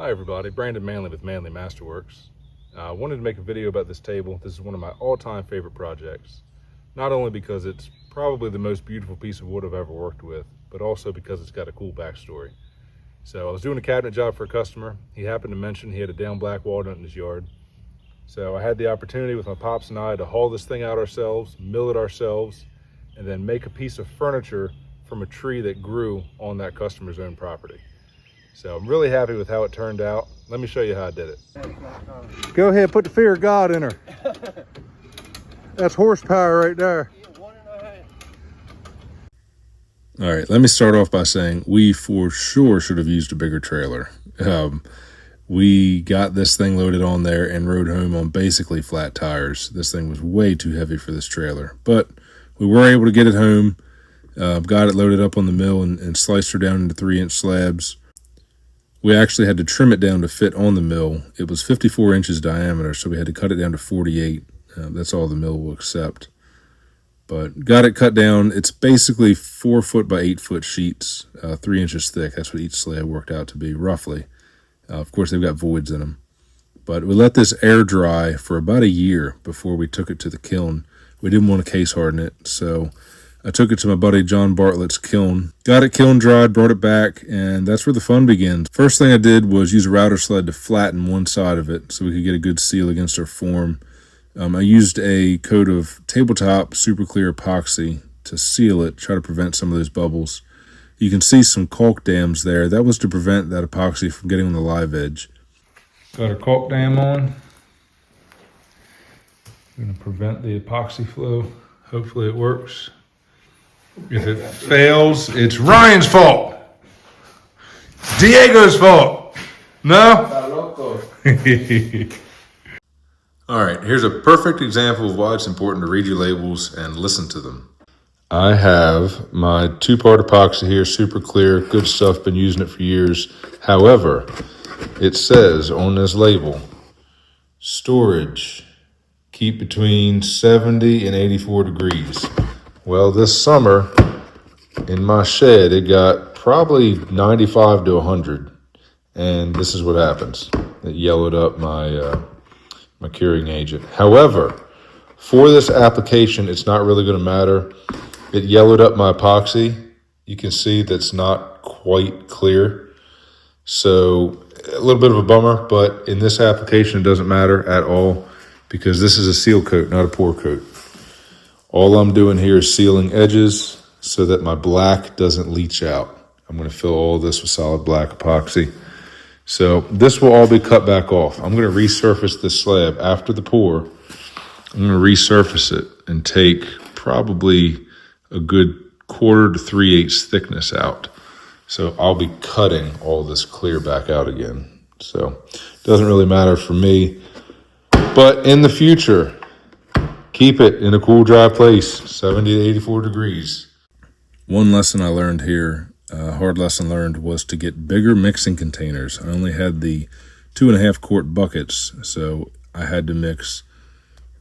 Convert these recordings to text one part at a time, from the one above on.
Hi everybody, Brandon Manley with Manley Masterworks. I wanted to make a video about this table. This is one of my all-time favorite projects. Not only because it's probably the most beautiful piece of wood I've ever worked with, but also because it's got a cool backstory. So I was doing a cabinet job for a customer. He happened to mention he had a down black walnut in his yard. So I had the opportunity with my pops and I to haul this thing out ourselves, mill it ourselves, and then make a piece of furniture from a tree that grew on that customer's own property. So I'm really happy with how it turned out. Let me show you how I did it. Go ahead, put the fear of God in her. That's horsepower right there. All right, let me start off by saying we for sure should have used a bigger trailer. We got this thing loaded on there and rode home on basically flat tires. This thing was way too heavy for this trailer, but we were able to get it home, got it loaded up on the mill and sliced her down into 3-inch slabs. We actually had to trim it down to fit on the mill. It was 54 inches diameter, so we had to cut it down to 48. That's all the mill will accept. But got it cut down. It's basically 4 foot by 8 foot sheets, 3 inches thick. That's what each slab worked out to be, roughly. Of course, they've got voids in them. But we let this air dry for about a year before we took it to the kiln. We didn't want to case harden it, so I took it to my buddy John Bartlett's kiln, got it kiln dried, brought it back, and that's where the fun begins. First thing I did was use a router sled to flatten one side of it so we could get a good seal against our form. I used a coat of tabletop super clear epoxy to seal it, try to prevent some of those bubbles. You can see some caulk dams there. That was to prevent that epoxy from getting on the live edge. Got our caulk dam on. I'm going to prevent the epoxy flow. Hopefully it works. If it fails, it's Ryan's fault. Diego's fault. No? All right, here's a perfect example of why it's important to read your labels and listen to them. I have my 2-part epoxy here, super clear, good stuff, been using it for years. However, it says on this label, storage, keep between 70 and 84 degrees. Well, this summer in my shed, it got probably 95 to 100. And this is what happens. It yellowed up my curing agent. However, for this application, it's not really going to matter. It yellowed up my epoxy. You can see that's not quite clear. So a little bit of a bummer, but in this application, it doesn't matter at all because this is a seal coat, not a pour coat. All I'm doing here is sealing edges so that my black doesn't leach out. I'm going to fill all this with solid black epoxy. So this will all be cut back off. I'm going to resurface this slab after the pour. I'm going to resurface it and take probably a good 1/4 to 3/8 thickness out. So I'll be cutting all this clear back out again. So it doesn't really matter for me. But in the future, keep it in a cool, dry place, 70 to 84 degrees. One lesson I learned here, a hard lesson learned, was to get bigger mixing containers. I only had the 2.5 quart buckets, so I had to mix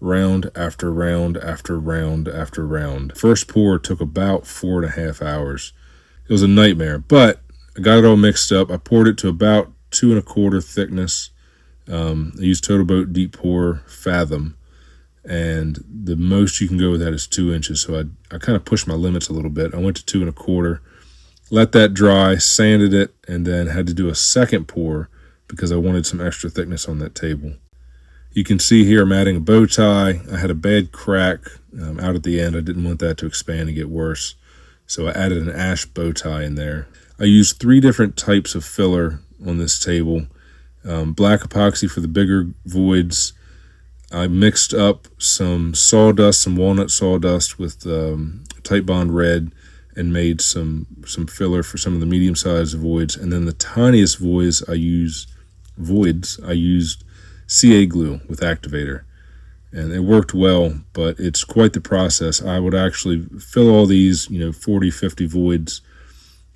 round after round after round after round. First pour took about 4.5 hours. It was a nightmare, but I got it all mixed up. I poured it to about 2.25 thickness. I used Total Boat Deep Pour Fathom, and the most you can go with that is 2 inches. So I kind of pushed my limits a little bit. I went to 2.25, let that dry, sanded it, and then had to do a second pour because I wanted some extra thickness on that table. You can see here I'm adding a bow tie. I had a bad crack out at the end. I didn't want that to expand and get worse, so I added an ash bow tie in there. I used 3 different types of filler on this table. Black epoxy for the bigger voids. I mixed up some sawdust, some walnut sawdust with Titebond red and made some filler for some of the medium-sized voids. And then the tiniest voids I used CA glue with activator. And it worked well, but it's quite the process. I would actually fill all these, 40, 50 voids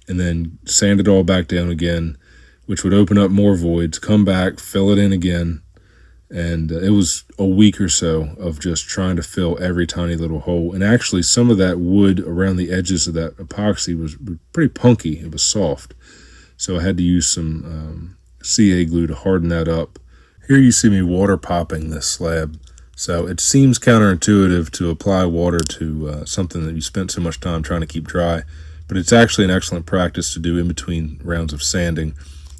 and then sand it all back down again, which would open up more voids, come back, fill it in again. And it was a week or so of just trying to fill every tiny little hole. And actually some of that wood around the edges of that epoxy was pretty punky. It was soft. So I had to use some CA glue to harden that up. Here you see me water popping this slab. So it seems counterintuitive to apply water to something that you spent so much time trying to keep dry, but it's actually an excellent practice to do in between rounds of sanding.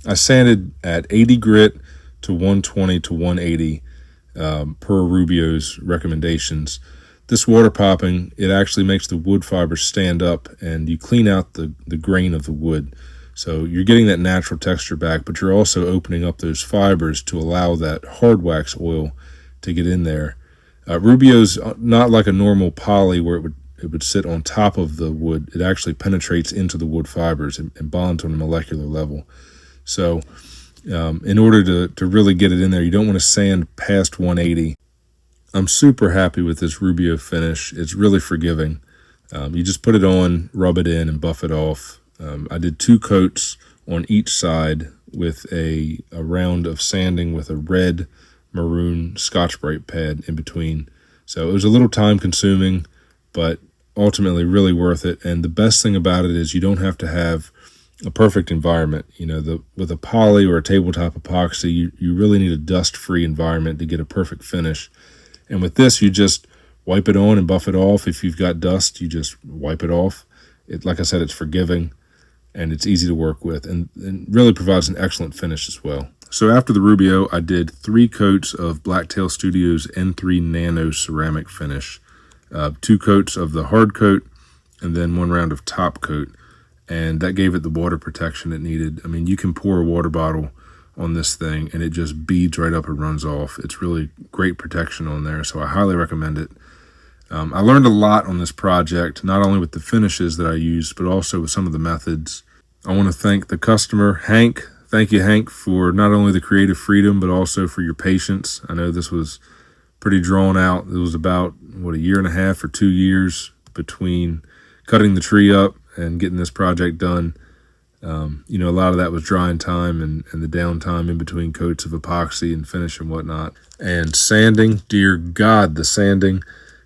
I sanded at 80 grit to 120 to 180 per Rubio's recommendations. This water popping, it actually makes the wood fibers stand up and you clean out the grain of the wood. So you're getting that natural texture back, but you're also opening up those fibers to allow that hard wax oil to get in there. Rubio's not like a normal poly where it would sit on top of the wood. It actually penetrates into the wood fibers and bonds on a molecular level. So in order to really get it in there, you don't want to sand past 180. I'm super happy with this Rubio finish. It's really forgiving. You just put it on, rub it in, and buff it off. I did 2 coats on each side with a round of sanding with a red maroon Scotch-Brite pad in between. So it was a little time consuming, but ultimately really worth it. And the best thing about it is you don't have to have a perfect environment. With a poly or a tabletop epoxy, you really need a dust-free environment to get a perfect finish. And with this, you just wipe it on and buff it off. If you've got dust, you just wipe it off. Like I said, it's forgiving and it's easy to work with and really provides an excellent finish as well. So after the Rubio, I did 3 coats of Blacktail Studios N3 Nano ceramic finish, 2 coats of the hard coat, and then 1 round of top coat. And that gave it the water protection it needed. I mean, you can pour a water bottle on this thing and it just beads right up and runs off. It's really great protection on there, so I highly recommend it. I learned a lot on this project, not only with the finishes that I used, but also with some of the methods. I want to thank the customer, Hank. Thank you, Hank, for not only the creative freedom, but also for your patience. I know this was pretty drawn out. It was about, a year and a half or 2 years between cutting the tree up and getting this project done. A lot of that was drying time and the downtime in between coats of epoxy and finish and whatnot. And sanding, dear God, the sanding.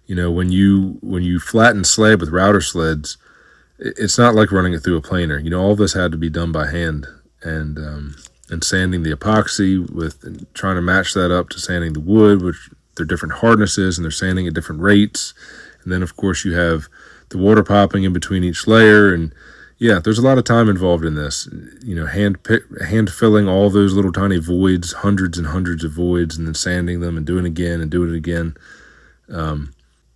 When you flatten slab with router sleds, it's not like running it through a planer. All this had to be done by hand. And sanding the epoxy with trying to match that up to sanding the wood, which they're different hardnesses and they're sanding at different rates. And then, of course, you have the water popping in between each layer. And yeah, there's a lot of time involved in this. Hand filling all those little tiny voids, hundreds and hundreds of voids, and then sanding them and doing it again and doing it again.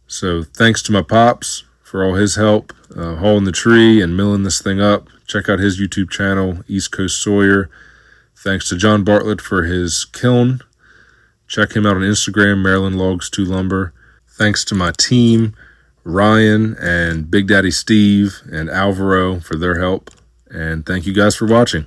So thanks to my pops for all his help hauling the tree and milling this thing up. Check out his YouTube channel, East Coast Sawyer. Thanks to John Bartlett for his kiln. Check him out on Instagram, Maryland Logs 2 Lumber. Thanks to my team, Ryan and Big Daddy Steve and Alvaro for their help. And thank you guys for watching.